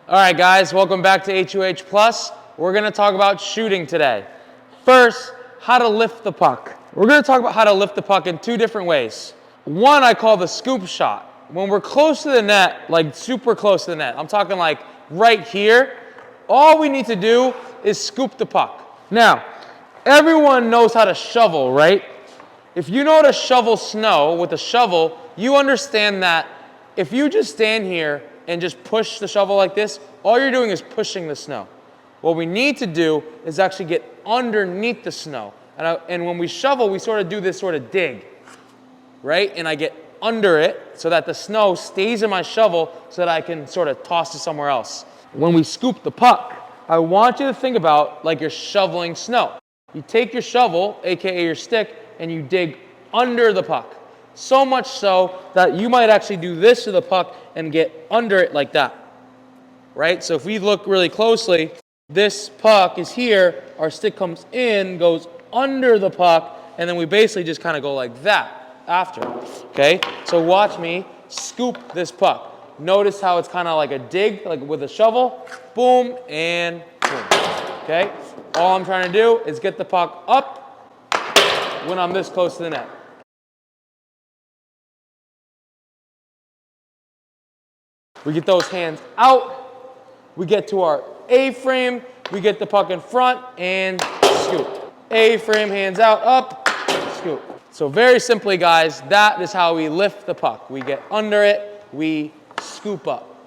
All right, guys, welcome back to HUH Plus. We're going to talk about shooting today. First, how to lift the puck. We're going to talk about how to lift the puck in two different ways. One I call the scoop shot. When we're close to the net, like super close to the net, I'm talking like right here, all we need to do is scoop the puck. Now, everyone knows how to shovel, right? If you know how to shovel snow with a shovel, you understand that if you just stand here and just push the shovel like this, all you're doing is pushing the snow. What we need to do is actually get underneath the snow. And when we shovel, we sort of do this sort of dig, right? And I get under it so that the snow stays in my shovel so that I can sort of toss it somewhere else. When we scoop the puck, I want you to think about like you're shoveling snow. You take your shovel, aka your stick, and you dig under the puck. So much so that you might actually do this to the puck and get under it like that, right? So if we look really closely, this puck is here, our stick comes in, goes under the puck, and then we basically just kind of go like that after, okay? So watch me scoop this puck. Notice how it's kind of like a dig, like with a shovel, boom, and boom, okay? All I'm trying to do is get the puck up when I'm this close to the net. We get those hands out, we get to our A-frame, we get the puck in front, and scoop. A-frame, hands out, up, scoop. So very simply, guys, that is how we lift the puck. We get under it, we scoop up.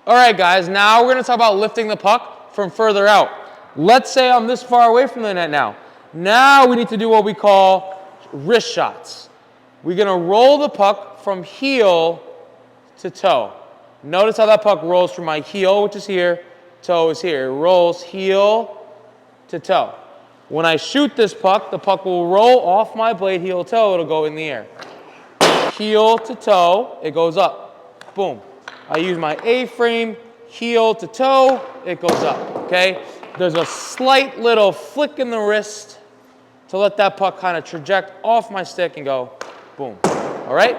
All right, guys, now we're gonna talk about lifting the puck from further out. Let's say I'm this far away from the net now. Now we need to do what we call wrist shots. We're gonna roll the puck from heel to toe. Notice how that puck rolls from my heel, which is here, toe is here. It rolls heel to toe. When I shoot this puck, the puck will roll off my blade, heel to toe, it'll go in the air. Heel to toe, it goes up. Boom. I use my A-frame, heel to toe, it goes up, okay? There's a slight little flick in the wrist to let that puck kind of traject off my stick and go boom, all right?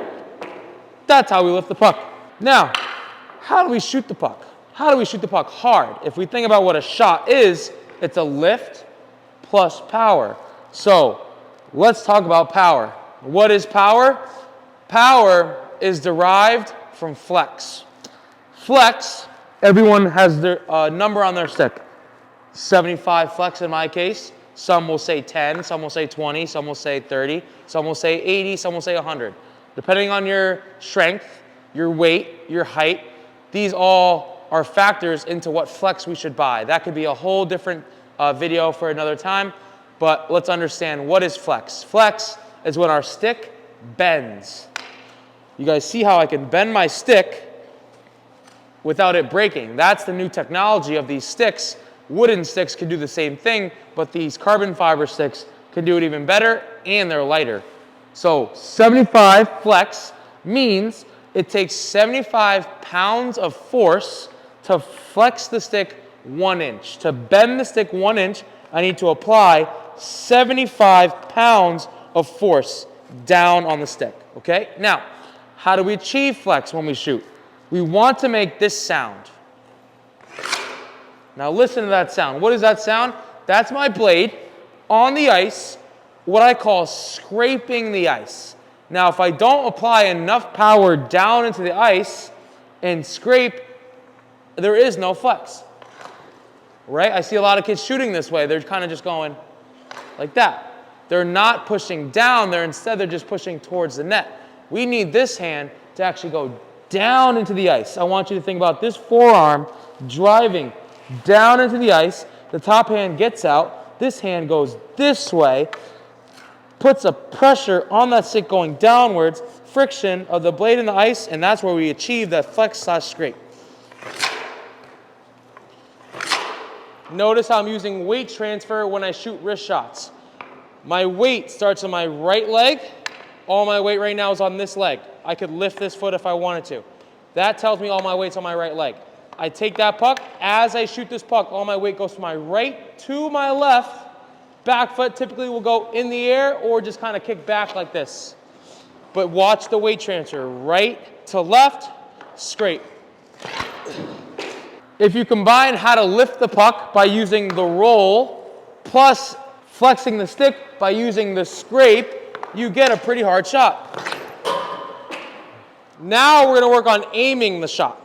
That's how we lift the puck. Now, how do we shoot the puck? How do we shoot the puck hard? If we think about what a shot is, it's a lift plus power. So let's talk about power. What is power? Power is derived from flex. Flex, everyone has their number on their stick. 75 flex in my case. Some will say 10, some will say 20, some will say 30, some will say 80, some will say 100. Depending on your strength, your weight, your height, these all are factors into what flex we should buy. That could be a whole different video for another time, but let's understand what is flex. Flex is when our stick bends. You guys see how I can bend my stick without it breaking. That's the new technology of these sticks. Wooden sticks can do the same thing, but these carbon fiber sticks can do it even better, and they're lighter. So 75 flex means it takes 75 pounds of force to flex the stick 1 inch. To bend the stick 1 inch, I need to apply 75 pounds of force down on the stick, okay? Now, how do we achieve flex when we shoot? We want to make this sound. Now listen to that sound. What is that sound? That's my blade on the ice, what I call scraping the ice. Now, if I don't apply enough power down into the ice and scrape, there is no flex, right? I see a lot of kids shooting this way. They're kind of just going like that. They're not pushing down. They're just pushing towards the net. We need this hand to actually go down into the ice. I want you to think about this forearm driving down into the ice. The top hand gets out. This hand goes this way, puts a pressure on that stick going downwards, friction of the blade in the ice, and that's where we achieve that flex/scrape. Notice how I'm using weight transfer when I shoot wrist shots. My weight starts on my right leg. All my weight right now is on this leg. I could lift this foot if I wanted to. That tells me all my weight's on my right leg. I take that puck. As I shoot this puck, all my weight goes from my right to my left. Back foot typically will go in the air or just kind of kick back like this. But watch the weight transfer. Right to left, scrape. If you combine how to lift the puck by using the roll plus flexing the stick by using the scrape, you get a pretty hard shot. Now we're going to work on aiming the shot.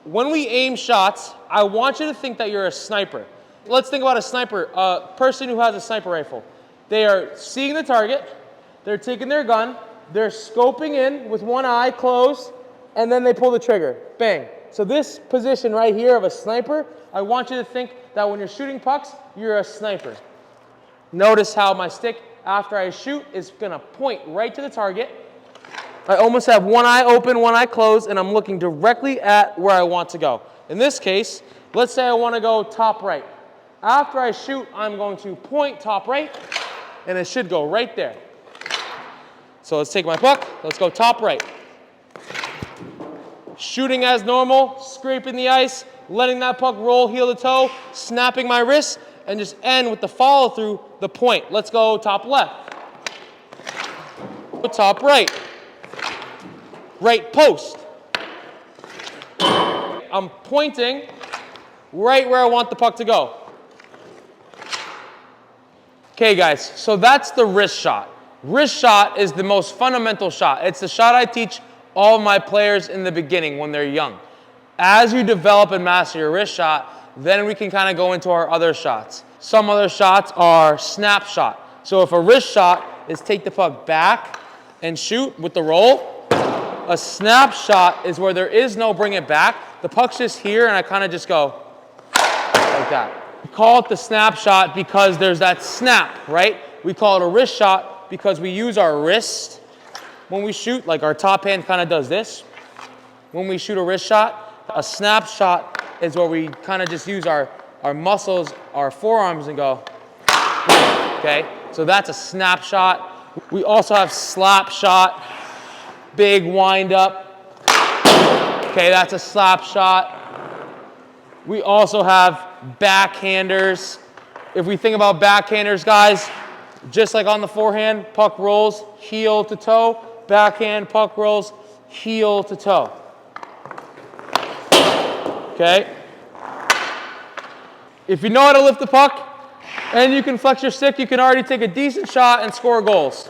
When we aim shots, I want you to think that you're a sniper. Let's think about a sniper, a person who has a sniper rifle. They are seeing the target, they're taking their gun, they're scoping in with one eye closed, and then they pull the trigger. Bang. So this position right here of a sniper, I want you to think that when you're shooting pucks, you're a sniper. Notice how my stick, after I shoot, is going to point right to the target. I almost have one eye open, one eye closed, and I'm looking directly at where I want to go. In this case, let's say I want to go top right. After I shoot, I'm going to point top right, and it should go right there. So let's take my puck, let's go top right. Shooting as normal, scraping the ice, letting that puck roll heel to toe, snapping my wrist, and just end with the follow through the point. Let's go top left. Top right. Right post. I'm pointing right where I want the puck to go. Okay guys, so that's the wrist shot. Wrist shot is the most fundamental shot. It's the shot I teach all my players in the beginning when they're young. As you develop and master your wrist shot, then we can kind of go into our other shots. Some other shots are snap shot. So if a wrist shot is take the puck back and shoot with the roll, a snap shot is where there is no bring it back. The puck's just here and I kind of just go like that. We call it the snap shot because there's that snap, right? We call it a wrist shot because we use our wrist when we shoot, like our top hand kind of does this. When we shoot a wrist shot, a snap shot is where we kind of just use our muscles, our forearms and go, okay? So that's a snap shot. We also have slap shot. Big wind up. Okay, that's a slap shot. We also have backhanders. If we think about backhanders, guys, just like on the forehand, puck rolls heel to toe. Backhand, puck rolls heel to toe. Okay? If you know how to lift the puck and you can flex your stick, you can already take a decent shot and score goals.